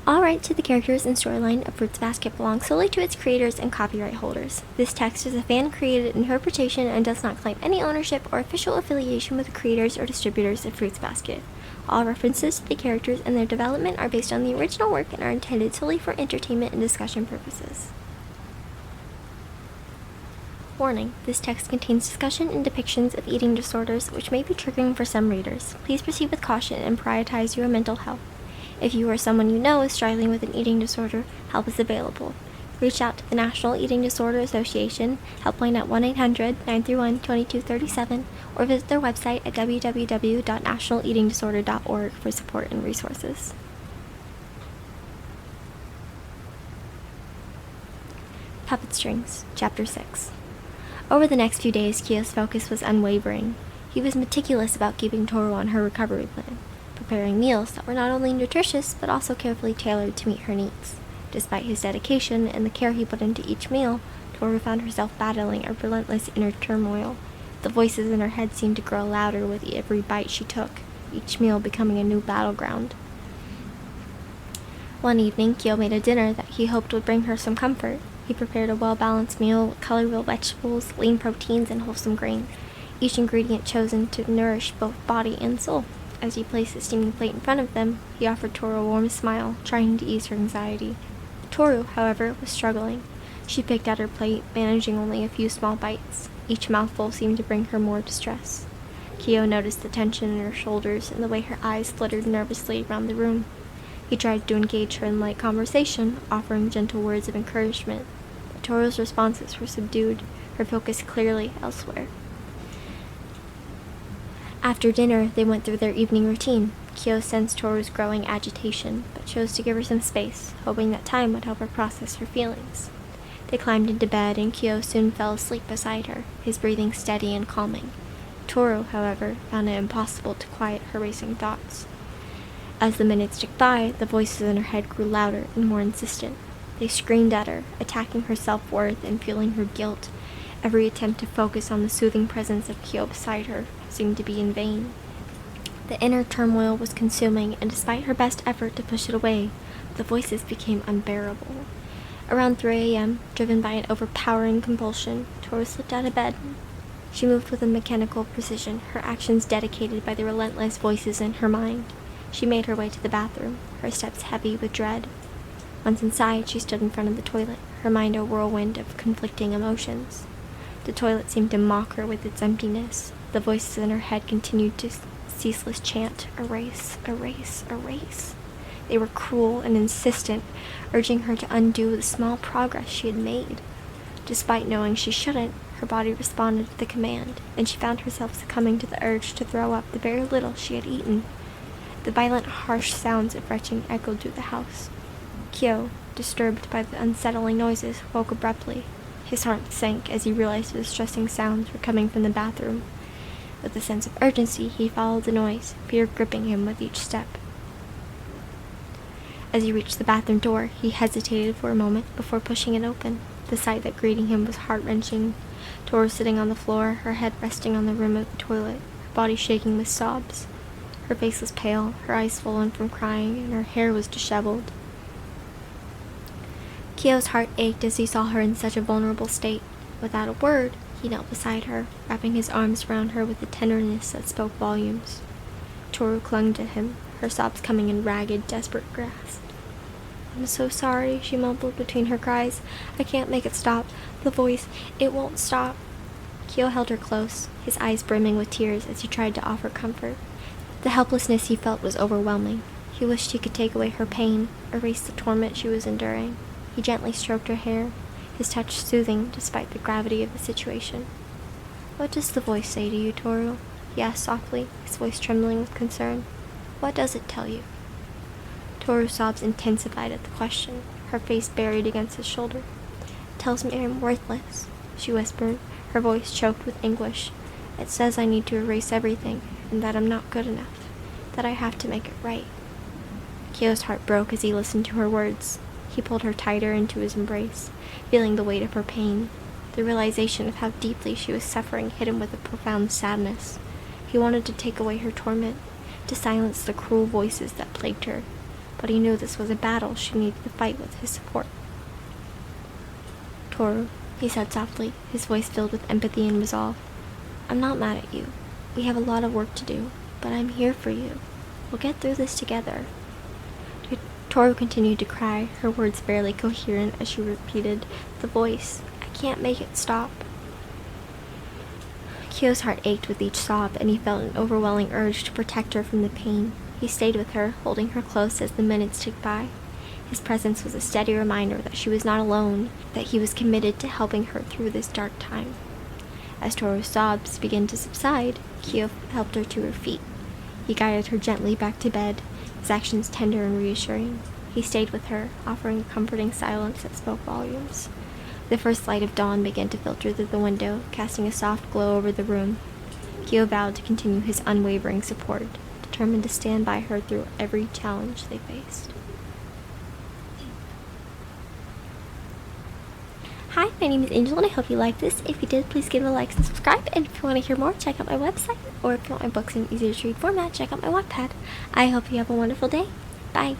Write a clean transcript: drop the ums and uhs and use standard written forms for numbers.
All rights to the characters and storyline of Fruits Basket belong solely to its creators and copyright holders. This text is a fan-created interpretation and does not claim any ownership or official affiliation with the creators or distributors of Fruits Basket. All references to the characters and their development are based on the original work and are intended solely for entertainment and discussion purposes. Warning: this text contains discussion and depictions of eating disorders which may be triggering for some readers. Please proceed with caution and prioritize your mental health. If you or someone you know is struggling with an eating disorder, help is available. Reach out to the National Eating Disorder Association helpline at 1-800-931-2237 or visit their website at www.nationaleatingdisorder.org for support and resources. Puppet Strings, Chapter 6. Over the next few days, Kyo's focus was unwavering. He was meticulous about keeping Tohru on her recovery plan, preparing meals that were not only nutritious but also carefully tailored to meet her needs. Despite his dedication and the care he put into each meal, Tohru found herself battling a relentless inner turmoil. The voices in her head seemed to grow louder with every bite she took, each meal becoming a new battleground. One evening, Kyo made a dinner that he hoped would bring her some comfort. He prepared a well-balanced meal with colorful vegetables, lean proteins, and wholesome grains, each ingredient chosen to nourish both body and soul. As he placed the steaming plate in front of them, he offered Tohru a warm smile, trying to ease her anxiety. Tohru, however, was struggling. She picked at her plate, managing only a few small bites. Each mouthful seemed to bring her more distress. Kyo noticed the tension in her shoulders and the way her eyes fluttered nervously around the room. He tried to engage her in light conversation, offering gentle words of encouragement. But Tohru's responses were subdued, her focus clearly elsewhere. After dinner, they went through their evening routine. Kyo sensed Tohru's growing agitation, but chose to give her some space, hoping that time would help her process her feelings. They climbed into bed, and Kyo soon fell asleep beside her, his breathing steady and calming. Tohru, however, found it impossible to quiet her racing thoughts. As the minutes ticked by, the voices in her head grew louder and more insistent. They screamed at her, attacking her self-worth and fueling her guilt. Every attempt to focus on the soothing presence of Kyo beside her seemed to be in vain. The inner turmoil was consuming, and despite her best effort to push it away, the voices became unbearable. Around 3 a.m., driven by an overpowering compulsion, Tohru slipped out of bed. She moved with a mechanical precision, her actions dedicated by the relentless voices in her mind. She made her way to the bathroom, her steps heavy with dread. Once inside, she stood in front of the toilet, her mind a whirlwind of conflicting emotions. The toilet seemed to mock her with its emptiness. The voices in her head continued to ceaseless chant, "Erase, erase, erase." They were cruel and insistent, urging her to undo the small progress she had made. Despite knowing she shouldn't, her body responded to the command, and she found herself succumbing to the urge to throw up the very little she had eaten. The violent, harsh sounds of retching echoed through the house. Kyo, disturbed by the unsettling noises, woke abruptly. His heart sank as he realized the distressing sounds were coming from the bathroom. With a sense of urgency, he followed the noise, fear gripping him with each step. As he reached the bathroom door, he hesitated for a moment before pushing it open. The sight that greeting him was heart-wrenching. Tohru sitting on the floor, her head resting on the rim of the toilet, her body shaking with sobs. Her face was pale, her eyes swollen from crying, and her hair was disheveled. Kyo's heart ached as he saw her in such a vulnerable state. Without a word, he knelt beside her, wrapping his arms around her with a tenderness that spoke volumes. Tohru clung to him, her sobs coming in ragged, desperate grasps. "I'm so sorry," she mumbled between her cries. "I can't make it stop. The voice, it won't stop." Kyo held her close, his eyes brimming with tears as he tried to offer comfort. The helplessness he felt was overwhelming. He wished he could take away her pain, erase the torment she was enduring. He gently stroked her hair, his touch soothing despite the gravity of the situation. "What does the voice say to you, Tohru?" he asked softly, his voice trembling with concern. "What does it tell you?" Tohru's sobs intensified at the question, her face buried against his shoulder. "It tells me I am worthless," she whispered, her voice choked with anguish. "It says I need to erase everything, and that I'm not good enough, that I have to make it right." Kyo's heart broke as he listened to her words. He pulled her tighter into his embrace, feeling the weight of her pain. The realization of how deeply she was suffering hit him with a profound sadness. He wanted to take away her torment, to silence the cruel voices that plagued her, but he knew this was a battle she needed to fight with his support. "Tohru," he said softly, his voice filled with empathy and resolve. "I'm not mad at you. We have a lot of work to do, but I'm here for you. We'll get through this together." Tohru continued to cry, her words barely coherent as she repeated the voice. "I can't make it stop." Kyo's heart ached with each sob, and he felt an overwhelming urge to protect her from the pain. He stayed with her, holding her close as the minutes ticked by. His presence was a steady reminder that she was not alone, that he was committed to helping her through this dark time. As Tohru's sobs began to subside, Kyo helped her to her feet. He guided her gently back to bed, his actions tender and reassuring. He stayed with her, offering a comforting silence that spoke volumes. The first light of dawn began to filter through the window, casting a soft glow over the room. Kyo vowed to continue his unwavering support, determined to stand by her through every challenge they faced. Hi, my name is Angel, and I hope you liked this. If you did, please give it a like and subscribe. And if you want to hear more, check out my website. Or if you want my books in easier to read format, check out my Wattpad. I hope you have a wonderful day. Bye.